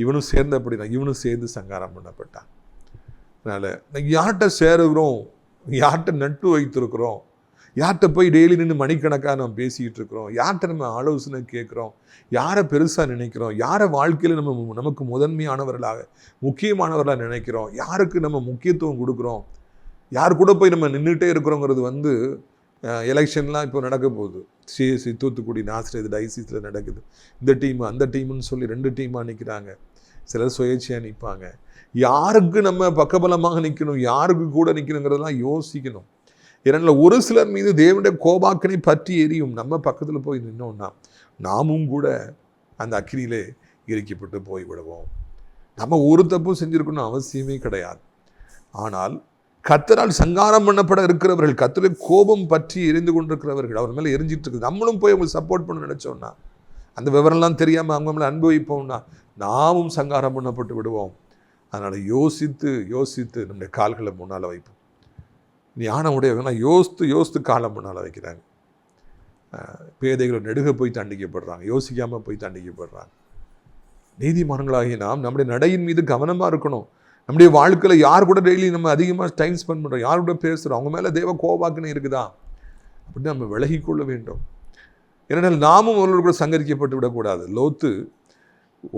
இவனும் சேர்ந்தபடினா இவனும் சேர்ந்து சங்காரம் பண்ணப்பட்டான். அதனால் யார்கிட்ட சேருகிறோம், யார்கிட்ட நட்பு வைத்திருக்கிறோம், யார்கிட்ட போய் டெய்லி நின்று மணிக்கணக்காக நம்ம பேசிக்கிட்டு இருக்கிறோம், யார்கிட்ட நம்ம ஆலோசனை கேட்குறோம், யாரை பெருசாக நினைக்கிறோம், யாரை வாழ்க்கையில் நமக்கு முதன்மையானவர்களாக முக்கியமானவர்களாக நினைக்கிறோம், யாருக்கு நம்ம முக்கியத்துவம் கொடுக்குறோம், யார் கூட போய் நம்ம நின்றுட்டே இருக்கிறோங்கிறது எலெக்ஷன்லாம் இப்போ நடக்க போகுது. சிஎஸ்சி தூத்துக்குடி நாசிரியது டைசிஸில் நடக்குது. இந்த டீமு அந்த டீமுன்னு சொல்லி 2 டீமாக நிற்கிறாங்க. சிலர் சுயேட்சையாக நிற்பாங்க. யாருக்கு நம்ம பக்கபலமாக நிற்கணும், யாருக்கு கூட நிற்கணுங்கிறதெல்லாம் யோசிக்கணும். ஏன்னா ஒரு சிலர் மீது தேவனுடைய கோபாக்கனை பற்றி எரியும். நம்ம பக்கத்தில் போய் நின்னோம்னா நாமும் கூட அந்த அக்கினியிலே எரிக்கப்பட்டு போய்விடுவோம். நம்ம ஒரு தப்பும் செஞ்சுருக்கணும் அவசியமே கிடையாது. ஆனால் கர்த்தரால் சங்காரம் பண்ணப்பட இருக்கிறவர்கள், கர்த்தருடைய கோபம் பற்றி எரிந்து கொண்டிருக்கிறவர்கள், அவர் மேலே எரிஞ்சிட்டு இருக்குது, நம்மளும் போய் அவங்களுக்கு சப்போர்ட் பண்ண நினச்சோம்னா, அந்த விவரம்லாம் தெரியாமல் அவங்க மேலே அனுபவிப்போம்னா நாமும் சங்காரம் பண்ணப்பட்டு விடுவோம். அதனால் யோசித்து நம்முடைய கால்களை முன்னால் வைப்போம். ஞானம் உடையவங்க யோசித்து காலம் முன்னால் வைக்கிறாங்க. பேதைகளை நெடுக போய் தண்டிக்கப்படுறாங்க, யோசிக்காமல் போய் தண்டிக்கப்படுறாங்க. நீதிமான்களாகி நாம் நம்முடைய நடையின் மீது கவனமாக இருக்கணும். நம்முடைய வாழ்க்கையில் யார் கூட டெய்லி நம்ம அதிகமாக டைம் ஸ்பெண்ட் பண்ணுறோம், யார் கூட பேசுகிறோம், அவங்க மேலே தேவ கோபாக்கினே இருக்குதா அப்படின்னு நம்ம விலகிக்கொள்ள வேண்டும். ஏனென்றால் நாமும் அவர்களோடு கூட சங்கரிக்கப்பட்டு விடக்கூடாது. லோத்து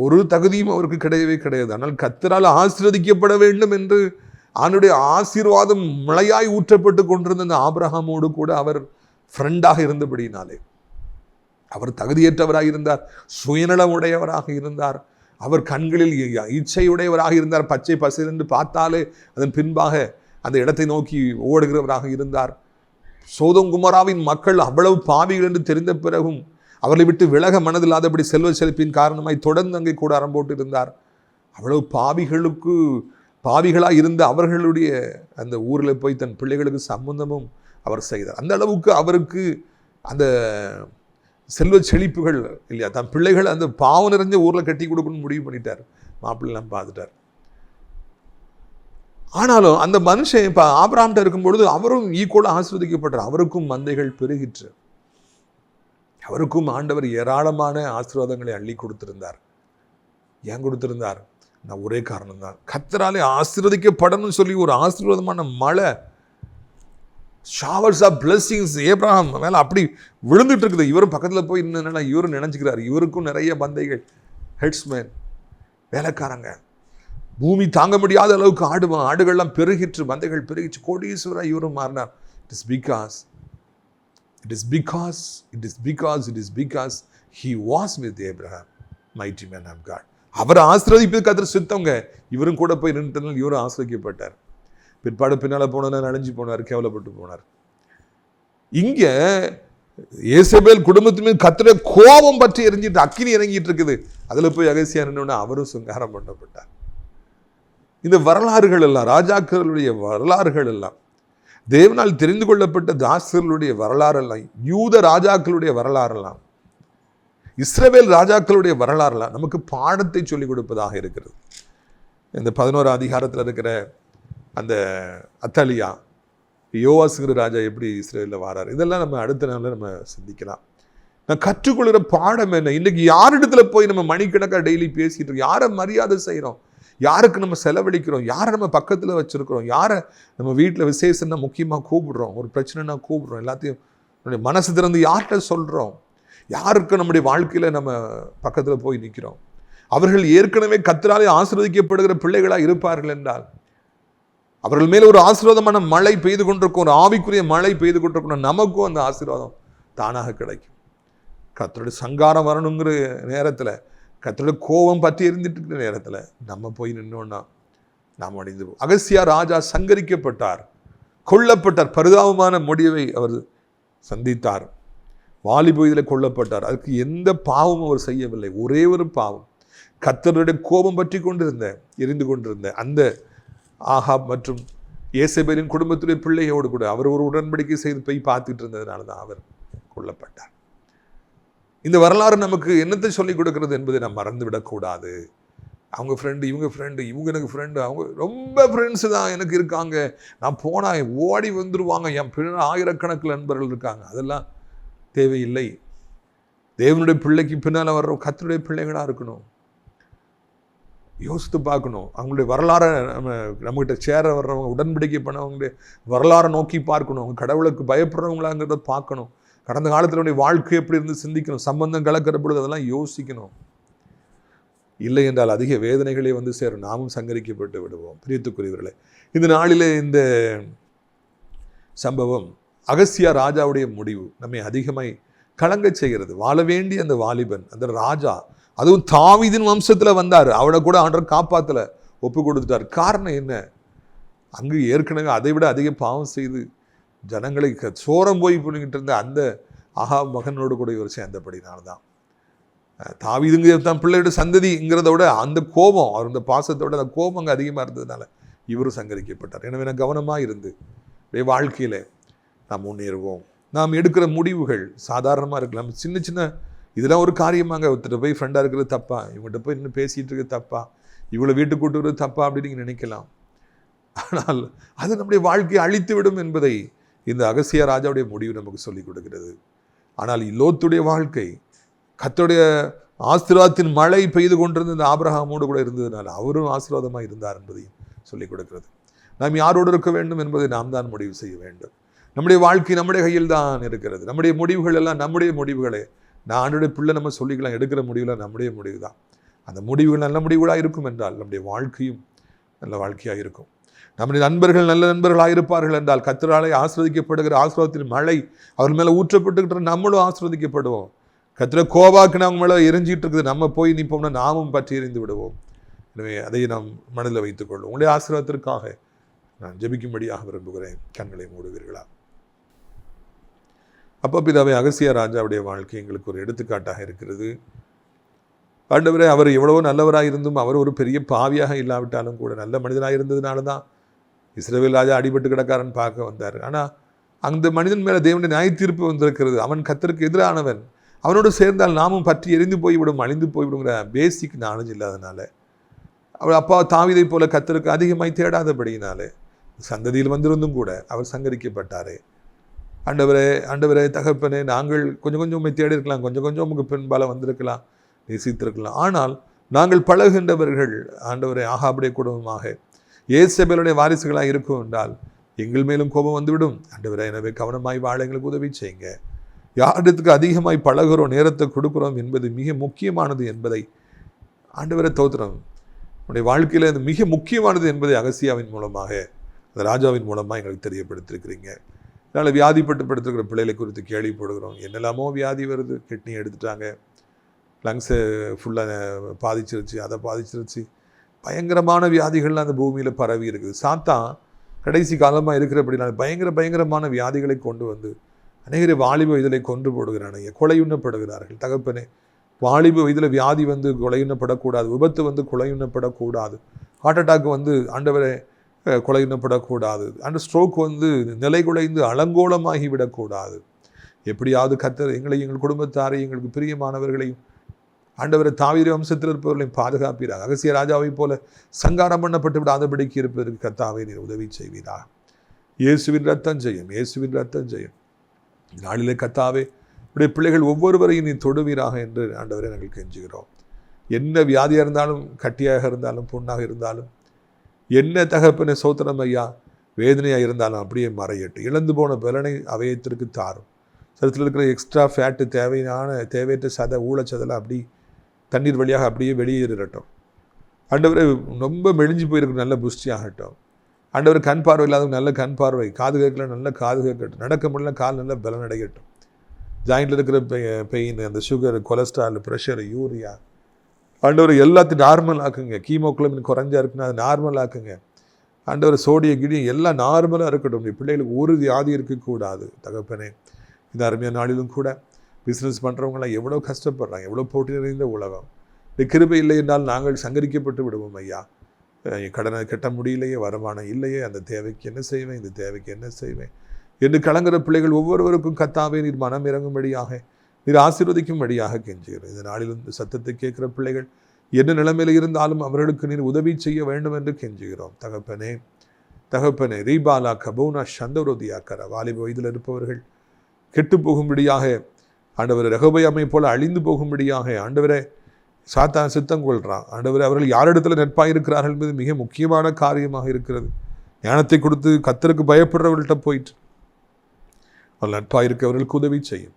ஒரு தகுதியும் அவருக்கு கிடையவே கிடையாது. ஆனால் கர்த்தரால் ஆசீர்வதிக்கப்பட வேண்டும் என்று அவனுடைய ஆசீர்வாதம் மழையாய் ஊற்றப்பட்டு கொண்டிருந்த அந்த ஆபிரகாமோடு கூட அவர் ஃப்ரெண்டாக இருந்தபடினாலே அவர் தகுதியற்றவராக இருந்தார், சுயநலம் உடையவராக இருந்தார், அவர் கண்களில் இச்சையுடையவராக இருந்தார், பச்சை பசை என்று பார்த்தாலே அதன் பின்பாக அந்த இடத்தை நோக்கி ஓடுகிறவராக இருந்தார். சோதோம் குமோராவின் மக்கள் அவ்வளவு பாவிகள் என்று தெரிந்த பிறகும் அவர்களை விட்டு விலக மனதில்லாதபடி செல்வ செழிப்பின் காரணமாய் தொடர்ந்து அங்கே கூட போட்டு இருந்தார். அவ்வளவு பாவிகளாக இருந்த அவர்களுடைய அந்த ஊரில் போய் தன் பிள்ளைகளுக்கு சம்பந்தமும் அவர் செய்தார். அந்த அளவுக்கு அவருக்கு அந்த செல்வ செழிப்புகள் இல்லையா, தன் பிள்ளைகள் அந்த பாவம் நிறைஞ்ச ஊரில் கட்டி கொடுக்கணும்னு முடிவு பண்ணிட்டார். மாப்பிள்ளைலாம் பார்த்துட்டார். ஆனாலும் அந்த மனுஷன் இப்போ ஆபிரகாம்கிட்ட இருக்கும்பொழுது அவரும் ஈக்குவலாக ஆசீர்வதிக்கப்பட்டார். அவருக்கும் மந்தைகள் பெருகிற்று. அவருக்கும் ஆண்டவர் ஏராளமான ஆசீர்வாதங்களை அள்ளி கொடுத்திருந்தார். ஏன் கொடுத்திருந்தார்? நான் ஒரே காரணம் தான், கர்த்தராலே ஆசீர்வதிக்கப்படணும்னு சொல்லி ஒரு ஆசீர்வாதமான மழை ஷவர்ஸ் ஆஃப் பிளெஸிங்ஸ் ஏப்ரஹாம் மேலே அப்படி விழுந்துட்டு இருக்குது. இவரும் பக்கத்தில் போய் என்னென்னா இவரும் நினைச்சுக்கிறார், இவருக்கும் நிறைய மந்தைகள், ஹெட்ஸ்மேன், வேலைக்காரங்க, பூமி தாங்க முடியாத அளவுக்கு ஆடுகள்லாம் பெருகிற்று, மந்தைகள் பெருகிச்சு, கோடீஸ்வரா இவரும் மாறினார். It is because he was with Abraham, mighty man of God. அவர் ஆசீர்வதிப்பது கர்த்தர் சித்தங்க. இவரும் கூட போய் நின்றதால் இவரும் ஆசீர்வதிக்கப்பட்டார். பின்னால போனார், அழிஞ்சு போனார், கேவலப்பட்டு போனார். இங்க ஏசபேல் குடும்பத்தின் மீது கர்த்தருடைய கோபம் பற்றி எரிஞ்சிட்டு அக்கினி இறங்கிட்டு இருக்குது. அதுல போய் அகசியா நின்னோன்னா அவரும் சங்காரம் பண்ணப்பட்டார். இந்த வரலாறுகள் எல்லாம், ராஜாக்களுடைய வரலாறுகள் எல்லாம், தேவனால் தெரிந்து கொள்ளப்பட்ட தாசர்களுடைய வரலாறெல்லாம், யூத ராஜாக்களுடைய வரலாறெல்லாம், இஸ்ரவேல் ராஜாக்களுடைய வரலாறுலாம் நமக்கு பாடத்தை சொல்லிக் கொடுப்பதாக இருக்கிறது. இந்த 11ஆம் அதிகாரத்தில் இருக்கிற அந்த அத்தாலியா, யோவாசுங்கிற ராஜா எப்படி இஸ்ரவேலில் வாரார், இதெல்லாம் நம்ம அடுத்த நாளில் நம்ம சிந்திக்கலாம். நான் கற்றுக்கொள்கிற பாடம் என்ன? இன்னைக்கு யாரிடத்துல போய் நம்ம மணிக்கணக்காக டெய்லி பேசிட்டு இருக்கோம்? யாரை மரியாதை செய்கிறோம்? யாருக்கு நம்ம செலவழிக்கிறோம்? யாரை நம்ம பக்கத்தில் வச்சுருக்கிறோம்? யாரை நம்ம வீட்டில் விசேஷம்னா முக்கியமாக கூப்பிடுறோம்? ஒரு பிரச்சனைனா கூப்பிடுறோம்? எல்லாத்தையும் நம்முடைய மனசு திறந்து யார்கிட்ட சொல்கிறோம்? யாருக்கு நம்முடைய வாழ்க்கையில் நம்ம பக்கத்தில் போய் நிற்கிறோம்? அவர்கள் ஏற்கனவே கர்த்தராலே ஆசீர்வதிக்கப்படுகிற பிள்ளைகளாக இருப்பார்கள் என்றால் அவர்கள் மேலே ஒரு ஆசீர்வாதமான மழை பெய்து கொண்டிருக்கும், ஒரு ஆவிக்குரிய மழை பெய்து கொண்டிருக்கணும். நமக்கும் அந்த ஆசீர்வாதம் தானாக கிடைக்கும். கர்த்தருடைய சங்காரம் வரணுங்கிற நேரத்தில், கர்த்தருடைய கோபம் பற்றி எரிந்துட்டு இருக்கிற நேரத்தில் நம்ம போய் நின்னோன்னா நாம் அடைந்து போவோம். அகசியா ராஜா சங்கரிக்கப்பட்டார், கொல்லப்பட்டார், பரிதாபமான முடிவை அவர் சந்தித்தார். வாலிப வயதில் கொல்லப்பட்டார். அதுக்கு எந்த பாவமும் அவர் செய்யவில்லை. ஒரே ஒரு பாவம், கர்த்தருடைய கோபம் பற்றி கொண்டிருந்த, எரிந்து கொண்டிருந்த அந்த ஆகாப் மற்றும் ஏசபேலின் குடும்பத்துடைய பிள்ளையோடு கூட அவர் ஒரு உடன்படிக்கை செய்து போய் பார்த்துட்டு இருந்ததுனால தான் அவர் கொல்லப்பட்டார். இந்த வரலாறு நமக்கு என்னத்தை சொல்லிக் கொடுக்கிறது என்பதை நாம் மறந்து விடக்கூடாது. அவங்க ஃப்ரெண்டு, இவங்க ஃப்ரெண்டு, இவங்க எனக்கு ஃப்ரெண்டு, அவங்க ரொம்ப ஃப்ரெண்ட்ஸு தான் எனக்கு இருக்காங்க, நான் போனால் ஓடி வந்துடுவாங்க, என் பின்னால் ஆயிரக்கணக்கில் நண்பர்கள் இருக்காங்க, அதெல்லாம் தேவையில்லை. தேவனுடைய பிள்ளைக்கு பின்னால் வர்ற கர்த்தருடைய பிள்ளைகளாக இருக்கணும். யோசித்து பார்க்கணும். அவங்களுடைய வரலாறை நம்மகிட்ட சேர வர்றவங்க, உடன்படிக்கை பண்ணவங்களுடைய வரலாறை நோக்கி பார்க்கணும். அவங்க கடவுளுக்கு பயப்படுறவங்களாங்கிறத பார்க்கணும். கடந்த காலத்தினுடைய வாழ்க்கை எப்படி இருந்து சிந்திக்கணும். சம்பந்தம் கலக்கிற பொழுது அதெல்லாம் யோசிக்கணும். இல்லை என்றால் அதிக வேதனைகளே வந்து சேரும். நாமும் சங்கரிக்கப்பட்டு விடுவோம். பிரியத்துக்குரியவர்களே, இந்த நாளிலே இந்த சம்பவம் அகசியா ராஜாவுடைய முடிவு நம்மை அதிகமாய் கலங்க செய்கிறது. வாழ வேண்டிய அந்த வாலிபன், அந்த ராஜா, அதுவும் தாவீதின் வம்சத்தில் வந்தார். அவனை கூட ஆண்டவர் காப்பாற்றலை, ஒப்பு கொடுத்துட்டார். காரணம் என்ன? அங்கு ஏற்கனவே அதை விட அதிக பாவம் செய்து ஜனங்களை சோரம் போய் பண்ணிக்கிட்டு இருந்த அந்த ஆகாப் மகனோடு கூட இவர் சேர்ந்தபடினால்தான். தாவீதுங்க தான் பிள்ளையோட சந்ததிங்கிறத விட அந்த கோபம், அவர் இந்த பாசத்தோட அந்த கோபம் அங்கே அதிகமாக இருந்ததுனால இவரும் சங்கரிக்கப்பட்டார். எனவே நான் கவனமாக இருந்து வாழ்க்கையில் நாம் முன்னேறுவோம். நாம் எடுக்கிற முடிவுகள் சாதாரணமாக இருக்கலாம். சின்ன சின்ன இதெல்லாம் ஒரு காரியமாங்க. ஒருத்தர் போய் ஃப்ரெண்டாக இருக்கிறது தப்பா, இவங்ககிட்ட போய் இன்னும் பேசிகிட்டு இருக்கிறது தப்பா, இவ்வளோ வீட்டுக்கு கூட்டு வருது தப்பா அப்படின்னு நீங்கள் நினைக்கலாம். ஆனால் அது நம்முடைய வாழ்க்கையை அழித்து விடும் என்பதை இந்த அகசியா ராஜாவுடைய முடிவு நமக்கு சொல்லிக் கொடுக்கிறது. ஆனால் லோத்துடைய வாழ்க்கை கர்த்தருடைய ஆசீர்வாதத்தின் மழை பெய்து கொண்டிருந்த இந்த ஆபிரகாமோடு கூட இருந்ததுனால அவரும் ஆசீர்வாதமாக இருந்தார் என்பதையும் சொல்லிக் கொடுக்கிறது. நாம் யாரோடு இருக்க வேண்டும் என்பதை நாம் தான் முடிவு செய்ய வேண்டும். நம்முடைய வாழ்க்கை நம்முடைய கையில் தான் இருக்கிறது. நம்முடைய முடிவுகள் எல்லாம் நம்முடைய முடிவுகளே. நான் ஆண்டுடைய பிள்ளை நம்ம சொல்லிக்கலாம், எடுக்கிற முடிவுலாம் நம்முடைய முடிவு தான். அந்த முடிவுகள் நல்ல முடிவுகளாக இருக்கும் என்றால் நம்முடைய வாழ்க்கையும் நல்ல வாழ்க்கையாக இருக்கும். நம்முடைய நண்பர்கள் நல்ல நண்பர்களாக இருப்பார்கள் என்றால் கர்த்தராலே ஆசீர்வதிக்கப்படுகிற ஆசீர்வாதத்தின் மழை அவர் மேலே ஊற்றப்பட்டுக்கிட்டு நம்மளும் ஆசீர்வதிக்கப்படுவோம். கர்த்தரை கோபாக்குன்னு அவங்க மேலே எரிஞ்சிட்டு இருக்குது, நம்ம போய் நிற்போம்னா நாமும் பற்றி எறிந்து விடுவோம். எனவே அதை நாம் மனதில் வைத்துக்கொள்வோம். உங்களுடைய ஆசீர்வாதத்திற்காக நான் ஜெபிக்கும்படியாக விரும்புகிறேன். கண்களை மூடுவீர்களா? அப்போ பிதாவே, அகசியா ராஜாவுடைய வாழ்க்கை எங்களுக்கு ஒரு எடுத்துக்காட்டாக இருக்கிறது. ஆண்டவரே, அவர் எவ்வளவோ நல்லவராக இருந்தும் அவர் ஒரு பெரிய பாவியாக இல்லாவிட்டாலும் கூட நல்ல மனிதனாக இருந்ததுனால தான் இஸ்ரவேல் ராஜா அடிபட்டு கிடக்காரன் பார்க்க வந்தார். ஆனால் அந்த மனிதன் மேலே தேவனுடைய நியாய தீர்ப்பு வந்திருக்கிறது. அவன் கர்த்தருக்கு எதிரானவன், அவனோடு சேர்ந்தால் நாமும் பற்றி எரிந்து போய்விடும், அழிந்து போய்விடுங்கிற பேசிக் நாலேஜ் இல்லாதனால, அவர் அப்பா தாவீதை போல கர்த்தருக்கு அதிகமாய் தேடாதபடியினாலே சந்ததியில் வந்திருந்தும் கூட அவர் சங்கரிக்கப்பட்டாரே. ஆண்டவரே தகப்பனே, நாங்கள் கொஞ்சம் கொஞ்சம் உண்மை தேடி இருக்கலாம், கொஞ்சம் கொஞ்சம் உமக்கு பின்பால வந்திருக்கலாம், நேசித்திருக்கலாம். ஆனால் நாங்கள் பழகுகின்றவர்கள் ஆண்டவரே ஆகாபுடைய குடும்பமாக ஏசபேலுடைய வாரிசுகளாக இருக்கும் என்றால் எங்கள் மேலும் கோபம் வந்துவிடும். ஆண்டவரே, எனவே கவனமாய் வாழ எங்களுக்கு உதவி செய்யுங்க. யாரிடத்துக்கு அதிகமாய் பழகிறோம், நேரத்தை கொடுக்குறோம் என்பது மிக முக்கியமானது என்பதை ஆண்டவரை தோத்திரம் நம்முடைய வாழ்க்கையில் அது மிக முக்கியமானது என்பதை அகசியாவின் மூலமாக, அந்த ராஜாவின் மூலமாக எங்களுக்கு தெரியப்படுத்திருக்கிறீங்க. அதனால் வியாதிப்பட்டுப்படுத்துகிற பிள்ளைகளை குறித்து கேள்விப்படுகிறோம். என்னெல்லாமோ வியாதி வருது, கிட்னி எடுத்துட்டாங்க, லங்ஸை ஃபுல்லாக பாதிச்சிருச்சு, அதை பாதிச்சிருச்சு, பயங்கரமான வியாதிகள்லாம் அந்த பூமியில் பரவி இருக்குது. சாத்தான் கடைசி காலமாக இருக்கிறபடினால பயங்கரமான வியாதிகளை கொண்டு வந்து அநேகரை வாலிப வயதிலை கொன்று போடுகிறானுங்க, கொலையுண்ணப்படுகிறார்கள். தகப்பனே, வாலிப வயதில் வியாதி வந்து கொலையுண்ணப்படக்கூடாது, விபத்து வந்து கொலையுண்ணப்படக்கூடாது, ஹார்ட் அட்டாக் வந்து ஆண்டவரை கொலையுண்ணப்படக்கூடாது, அந்த ஸ்ட்ரோக் வந்து நிலை குலைந்து அலங்கோலமாகி விடக்கூடாது. எப்படியாவது கர்த்தர் எங்களையும் எங்கள் குடும்பத்தாரையும் எங்களுக்கு பிரியமானவர்களையும் ஆண்டவரை தாவீது வம்சத்தில் இருப்பவர்களையும் பாதுகாப்பீராக. அகசிய ராஜாவை போல சங்காரம் பண்ணப்பட்டு விடாதபடிக்கு இருப்பதற்கு கர்த்தாவே நீர் உதவி செய்வீராக. இயேசுவின் ரத்தம் ஜெயம், இயேசுவின் ரத்தம் ஜெயம். நாளிலே கர்த்தாவே, உடைய பிள்ளைகள் ஒவ்வொருவரையும் நீ தொடுவீராக என்று ஆண்டவரை நாங்கள் கெஞ்சுகிறோம். என்ன வியாதியாக இருந்தாலும், கட்டியாக இருந்தாலும், புண்ணாக இருந்தாலும், என்ன தகப்பன சோத்திரம் ஐயா, வேதனையாக இருந்தாலும் அப்படியே மறையட்டு. இழந்து போன பலனை அவயத்திற்கு தாரும். சரத்தில் இருக்கிற எக்ஸ்ட்ரா ஃபேட்டு, தேவையற்ற ஊழச்சதெல்லாம் அப்படி தண்ணீர் வழியாக அப்படியே வெளியேறட்டும். ஆண்டவரை, ரொம்ப மெலிஞ்சு போயிருக்கிற நல்ல புஷ்டி ஆகட்டும். ஆண்டவர், கண் பார்வை இல்லாதவங்க நல்ல கண் பார்வை, காது கேட்கலாம் நல்ல காது கேட்கட்டும், நடக்க முடியல கால் நல்ல பலன் அடையட்டும். ஜாயிண்டில் இருக்கிற பெயின், அந்த சுகர், கொலஸ்ட்ரால், ப்ரெஷர், யூரியா, ஆண்டவர் எல்லாத்தையும் நார்மல் ஆக்குங்க. கீமோகுளோபின் குறைஞ்சா இருக்குன்னா அது நார்மல் ஆக்குங்க. ஆண்டவர், சோடிய கிடியும் எல்லாம் நார்மலாக இருக்கட்டும். பிள்ளைகளுக்கு ஒரு வியாதி இருக்கக்கூடாது. தகப்பனே, இந்த அருமையான நாளிலும் கூட பிஸ்னஸ் பண்ணுறவங்களாம் எவ்வளோ கஷ்டப்படுறாங்க, எவ்வளோ போட்டி நிறைந்த உலகம். இந்த கிருபை இல்லை என்றால் நாங்கள் சங்கரிக்கப்பட்டு விடுவோம் ஐயா. கடனை கட்ட முடியலையே, வருமானம் இல்லையே, அந்த தேவைக்கு என்ன செய்வேன், இந்த தேவைக்கு என்ன செய்வேன் என்று கலங்குற பிள்ளைகள் ஒவ்வொருவருக்கும் கர்த்தாவே நீர் மனம் இறங்கும்படியாக, நீர் ஆசீர்வதிக்கும்படியாக கெஞ்சுகிறேன். இந்த நாளில் இந்த சத்தத்தை கேட்குற பிள்ளைகள் என்ன நிலைமையில் இருந்தாலும் அவர்களுக்கு நீர் உதவி செய்ய வேண்டும் என்று கெஞ்சுகிறோம். தகப்பனே ரீபாலா கபோனா சந்தரோதியாக்கர, வாலிப வயதில் இருப்பவர்கள் கெட்டு போகும்படியாக, ஆண்டவர் ரெகொபெயாமை போல அழிந்து போகும்படியாக ஆண்டவரை சாத்தான் சித்தம் கொள்கிறான். ஆண்டவரை, அவர்கள் யாரிடத்தில் நட்பாக இருக்கிறார்கள் என்பது மிக முக்கியமான காரியமாக இருக்கிறது. ஞானத்தை கொடுத்து கர்த்தருக்கு பயப்படுறவர்கள்ட்ட போயிட்டு அவர்கள் நட்பாக இருக்கவர்களுக்கு உதவி செய்யும்.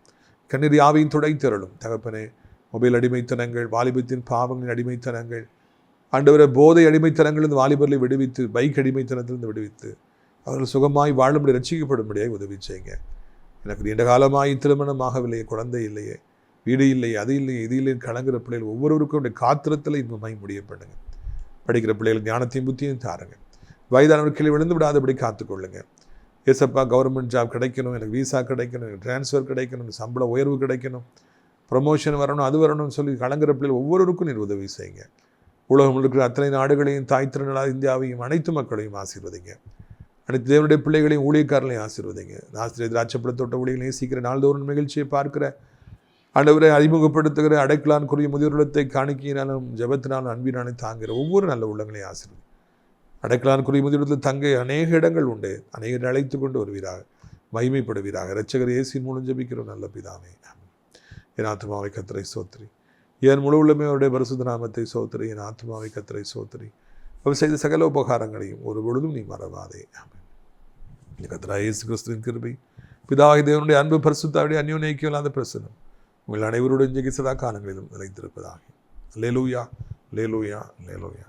கண்ணீர் யாவையும் துடைத்தருளும். தகப்பனே, மொபைல் அடிமைத்தனங்கள், வாலிபத்தின் பாவங்களின் அடிமைத்தனங்கள், ஆண்டவரை போதை அடிமைத்தனங்களிலிருந்து வாலிபர்களை விடுவித்து, பைக் அடிமைத்தனத்திலிருந்து விடுவித்து அவர்கள் சுகமாய் வாழும்படி ரட்சிக்கப்படும்படியாக உதவி செய்யுங்க. எனக்கு நீண்ட காலமாய் திருமணமாகவில்லையே, குழந்தை இல்லையே, வீடு இல்லையே, அது இல்லையே, இது இல்லைன்னு கலங்குற பிள்ளைகள் ஒவ்வொருவருக்கும் அவருடைய காத்திரத்தில் இன்பமாய் முடிய பண்ணுங்க. படிக்கிற பிள்ளைகளுக்கு ஞானத்தையும் புத்தியும் தாருங்க. வயதானவர் கீழே விழுந்து விடாதபடி காத்துக்கொள்ளுங்க. ஏசப்பா, கவர்மெண்ட் ஜாப் கிடைக்கணும், எனக்கு வீசா கிடைக்கணும், எனக்கு டிரான்ஸ்ஃபர் கிடைக்கணும், சம்பள உயர்வு கிடைக்கணும், ப்ரொமோஷன் வரணும், அது வரணும்னு சொல்லி கலங்குற பிள்ளைகள் ஒவ்வொருவருக்கும் நீர் உதவி செய்யுங்க. உலகம் இருக்கிற அத்தனை நாடுகளையும், தாய் திருநாளாக இந்தியாவையும், அனைத்து மக்களையும் ஆசீர்வதிங்க. அனைத்து தேவனுடைய பிள்ளைகளையும், ஊழியக்காரர்களையும் ஆசீர்வதிங்க. ஆசிரியர் திராட்சைப்பழத்தோட்ட ஊழியர்களையும் சீக்கிரம் நாள்தோறும் நிகழ்ச்சியை பார்க்கிற ஆண்டவரை அறிமுகப்படுத்துகிற அடைக்கலான்குரிய முதியோர்களை காணிக்கையினாலும் ஜெபத்தினாலும் அன்பினாலும் தாங்குகிற ஒவ்வொரு நல்ல உள்ளங்களையும் ஆசீர்வதி. அடைக்கலான்குரிய முதியோர்களில் தங்க அநேக இடங்கள் உண்டு, அநேகரை அழைத்து கொண்டு வருவீராக, மகிமைப்படுவீராக. இரட்சகர் இயேசுவின் மூலம் ஜெபிக்கிறோம் நல்ல பிதாவே. என் ஆத்மாவை கர்த்தரை சோத்திரி, என் முழு உள்ளமே அவருடைய பரிசுத்த நாமத்தை சோத்திரி. என் ஆத்மாவை கர்த்தரை சோத்திரி, அவர் செய்த சகல உபகாரங்களையும் ஒரு பொழுதும் நீ மறவாதே. கர்த்தராகிய இயேசு கிறிஸ்துவின் கிருபை, பிதாவாகிய தேவனுடைய அன்பு, பரிசுத்தாவுடைய அந்யோன்ய ஐக்கியம் இல்லாத பிரசன்னம் உங்கள் அனைவருடைய இன்றைக்கு சதா காலங்களிலும் நிலைத்திருப்பதாக. அல்லேலூயா, அல்லேலூயா, அல்லேலூயா.